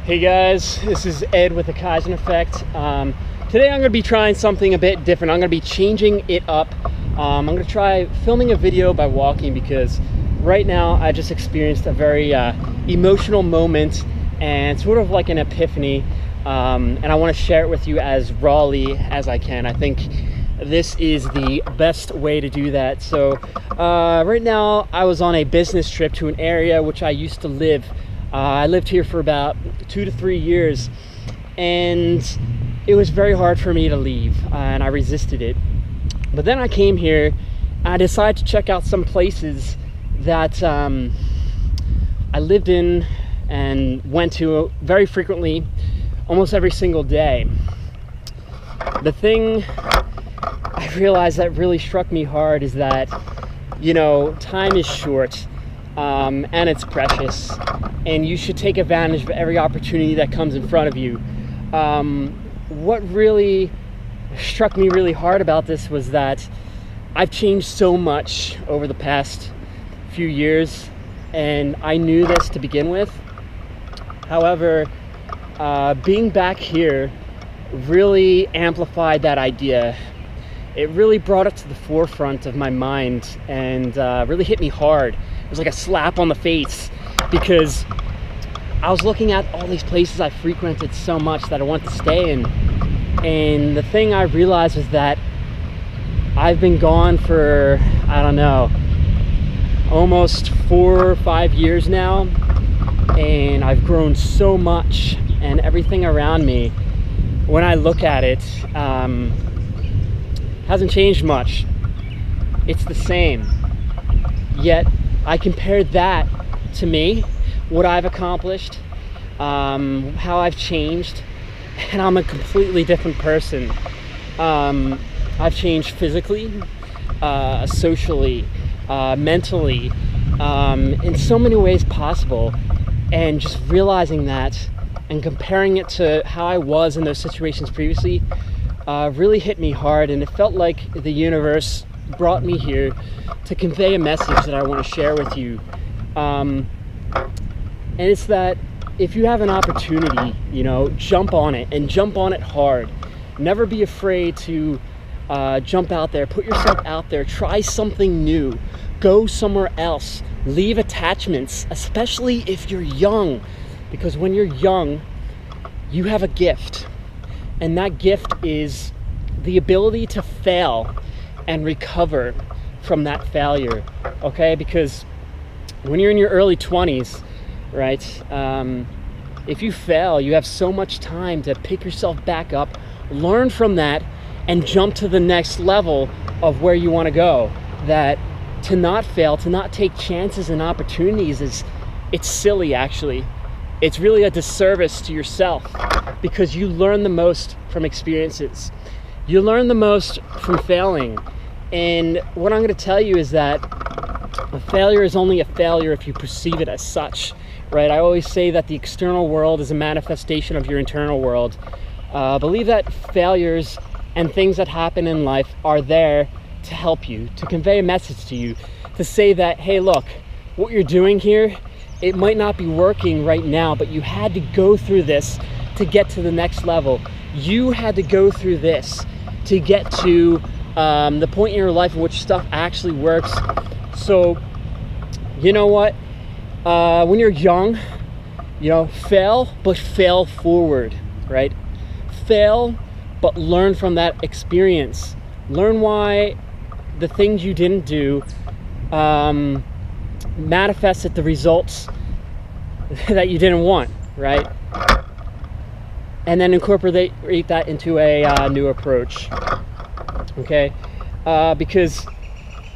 Hey guys, this is Ed with the Kaizen Effect. Today I'm going to be trying something a bit different. I'm going to be changing it up. I'm going to try filming a video by walking because right now I just experienced a very emotional moment and sort of like an epiphany, and I want to share it with you as rawly as I can. I think this is the best way to do that. So right now I was on a business trip to an area which I used to live. I lived here for about 2 to 3 years, and it was very hard for me to leave, and I resisted it. But then I came here and I decided to check out some places that I lived in and went to very frequently, almost every single day. The thing I realized that really struck me hard is that, you know, time is short, and it's precious, and you should take advantage of every opportunity that comes in front of you. What really struck me really hard about this was that I've changed so much over the past few years, and I knew this to begin with. However, being back here really amplified that idea. It really brought it to the forefront of my mind and really hit me hard. It was like a slap on the face, because I was looking at all these places I frequented so much that I want to stay in. And the thing I realized was that I've been gone for, I don't know, almost 4 or 5 years now. And I've grown so much, and everything around me, when I look at it, hasn't changed much. It's the same. Yet I compared that to me, what I've accomplished, how I've changed, and I'm a completely different person. I've changed physically, socially, mentally, in so many ways possible. And just realizing that and comparing it to how I was in those situations previously really hit me hard, and it felt like the universe brought me here to convey a message that I want to share with you. And it's that if you have an opportunity, you know, jump on it, and jump on it hard. Never be afraid to jump out there, put yourself out there, try something new, go somewhere else, leave attachments, especially if you're young, because when you're young, you have a gift, and that gift is the ability to fail and recover from that failure, okay? Because when you're in your early 20s, right, if you fail, you have so much time to pick yourself back up, learn from that, and jump to the next level of where you want to go. That to not fail, to not take chances and opportunities, it's silly, actually. It's really a disservice to yourself, because you learn the most from experiences. You learn the most from failing. And what I'm going to tell you is that a failure is only a failure if you perceive it as such, right? I always say that the external world is a manifestation of your internal world. Believe that failures and things that happen in life are there to help you, to convey a message to you, to say that, hey, look, what you're doing here, it might not be working right now, but you had to go through this to get to the next level. You had to go through this to get to the point in your life in which stuff actually works. So, you know what? When you're young, you know, fail, but fail forward, right? Fail, but learn from that experience. Learn why the things you didn't do manifested the results that you didn't want, right? And then incorporate that into a new approach, okay? Because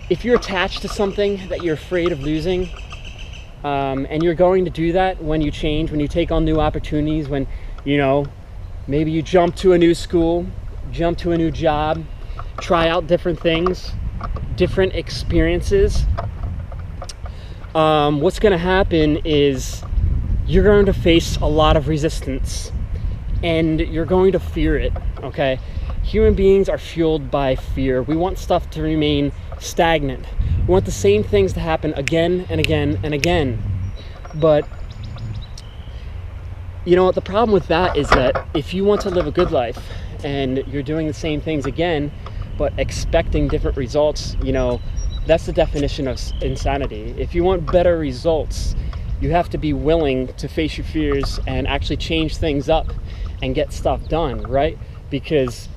if you're attached to something that you're afraid of losing, and you're going to do that when you change, when you take on new opportunities, when, you know, maybe you jump to a new school, jump to a new job, try out different things, different experiences, what's going to happen is you're going to face a lot of resistance, and you're going to fear it, okay? Human beings are fueled by fear. We want stuff to remain stagnant. We want the same things to happen again and again and again. But you know what, the problem with that is that if you want to live a good life and you're doing the same things again but expecting different results, you know, that's the definition of insanity. If you want better results, you have to be willing to face your fears and actually change things up and get stuff done, right? Because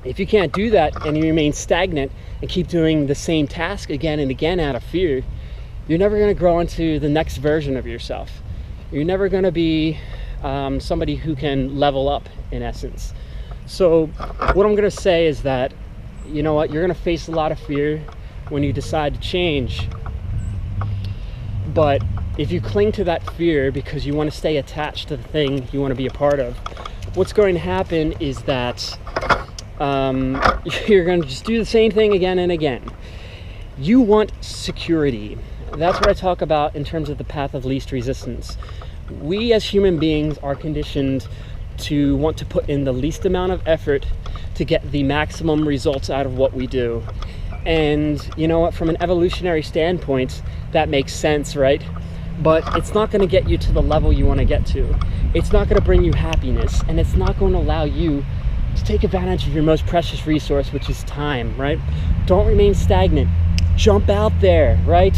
if you can't do that and you remain stagnant and keep doing the same task again and again out of fear, you're never going to grow into the next version of yourself. You're never going to be somebody who can level up, in essence. So what I'm going to say is that, you know what, you're going to face a lot of fear when you decide to change. But if you cling to that fear because you want to stay attached to the thing you want to be a part of, what's going to happen is that you're going to just do the same thing again and again. You want security. That's what I talk about in terms of the path of least resistance. We as human beings are conditioned to want to put in the least amount of effort to get the maximum results out of what we do. And you know what, from an evolutionary standpoint, that makes sense, right? But it's not going to get you to the level you want to get to. It's not going to bring you happiness, and it's not going to allow you to take advantage of your most precious resource, which is time, right? Don't remain stagnant. Jump out there, right?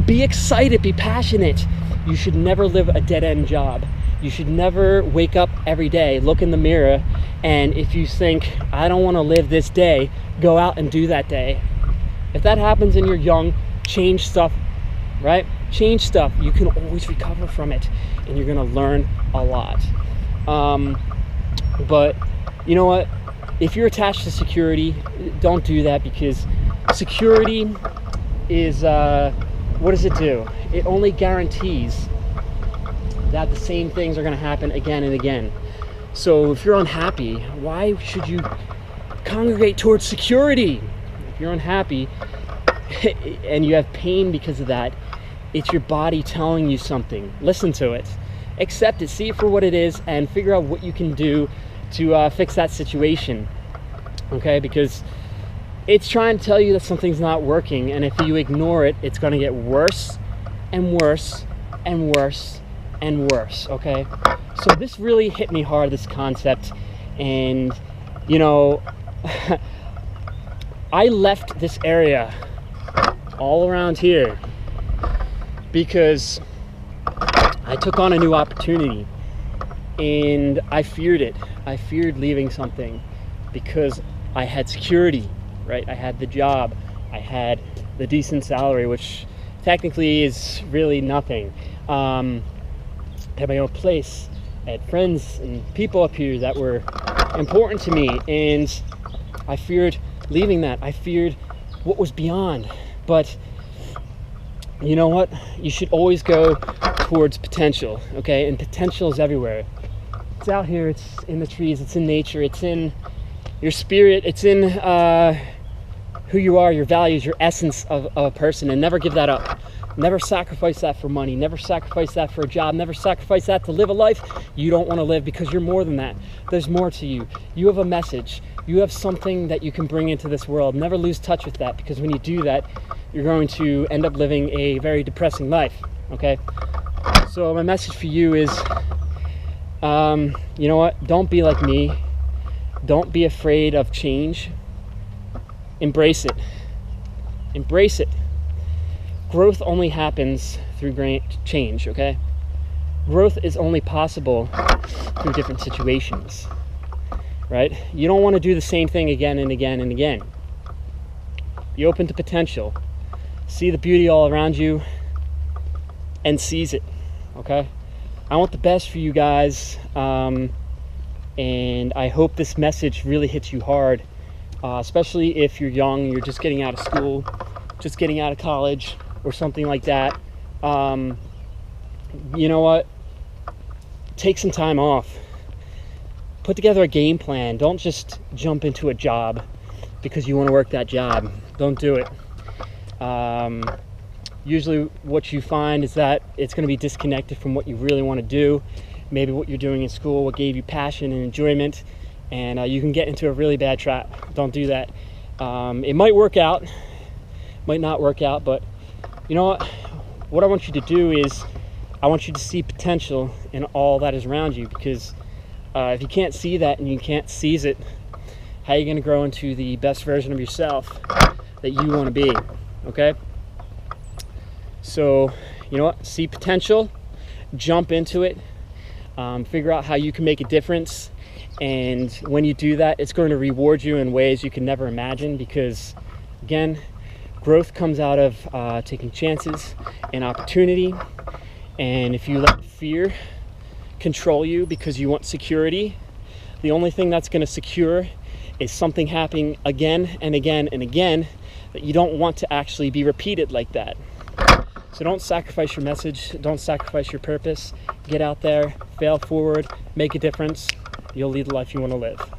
Be excited, be passionate. You should never live a dead-end job. You should never wake up every day, look in the mirror, and if you think, I don't want to live this day, go out and do that day. If that happens and you're young, change stuff, right? Change stuff. You can always recover from it, and you're going to learn a lot. But you know what? If you're attached to security, don't do that, because security is, what does it do? It only guarantees that the same things are going to happen again and again. So if you're unhappy, why should you congregate towards security? If you're unhappy and you have pain because of that, it's your body telling you something. Listen to it, accept it, see it for what it is, and figure out what you can do to fix that situation. Okay, because it's trying to tell you that something's not working, and if you ignore it, it's going to get worse and worse and worse and worse. Okay, so this really hit me hard, this concept. And you know, I left this area all around here because I took on a new opportunity, and I feared it. I feared leaving something because I had security, right? I had the job, I had the decent salary, which technically is really nothing. I had my own place, I had friends and people up here that were important to me, and I feared leaving that. I feared what was beyond. But you know what? You should always go towards potential, okay? And potential is everywhere. It's out here, it's in the trees, it's in nature, it's in your spirit, it's in who you are, your values, your essence of a person, and never give that up. Never sacrifice that for money, never sacrifice that for a job, never sacrifice that to live a life you don't want to live, because you're more than that. There's more to you. You have a message. You have something that you can bring into this world. Never lose touch with that, because when you do that, you're going to end up living a very depressing life, okay? So my message for you is, you know what? Don't be like me. Don't be afraid of change. Embrace it. Embrace it. Growth only happens through great change, okay? Growth is only possible through different situations, right? You don't want to do the same thing again and again and again. Be open to potential. See the beauty all around you and seize it, okay? I want the best for you guys, and I hope this message really hits you hard, especially if you're young, you're just getting out of school, just getting out of college, or something like that. You know what? Take some time off. Put together a game plan. Don't just jump into a job because you want to work that job. Don't do it. Usually what you find is that it's going to be disconnected from what you really want to do, maybe what you're doing in school, what gave you passion and enjoyment, and you can get into a really bad trap. Don't do that. It might work out, might not work out, but you know what I want you to do is I want you to see potential in all that is around you, because if you can't see that and you can't seize it, how are you going to grow into the best version of yourself that you want to be? Okay? So, you know what? See potential, jump into it, figure out how you can make a difference. And when you do that, it's going to reward you in ways you can never imagine, because, again, growth comes out of taking chances and opportunity. And if you let fear control you because you want security, the only thing that's going to secure is something happening again and again and again that you don't want to actually be repeated like that. So don't sacrifice your message, don't sacrifice your purpose. Get out there, fail forward, make a difference. You'll lead the life you want to live.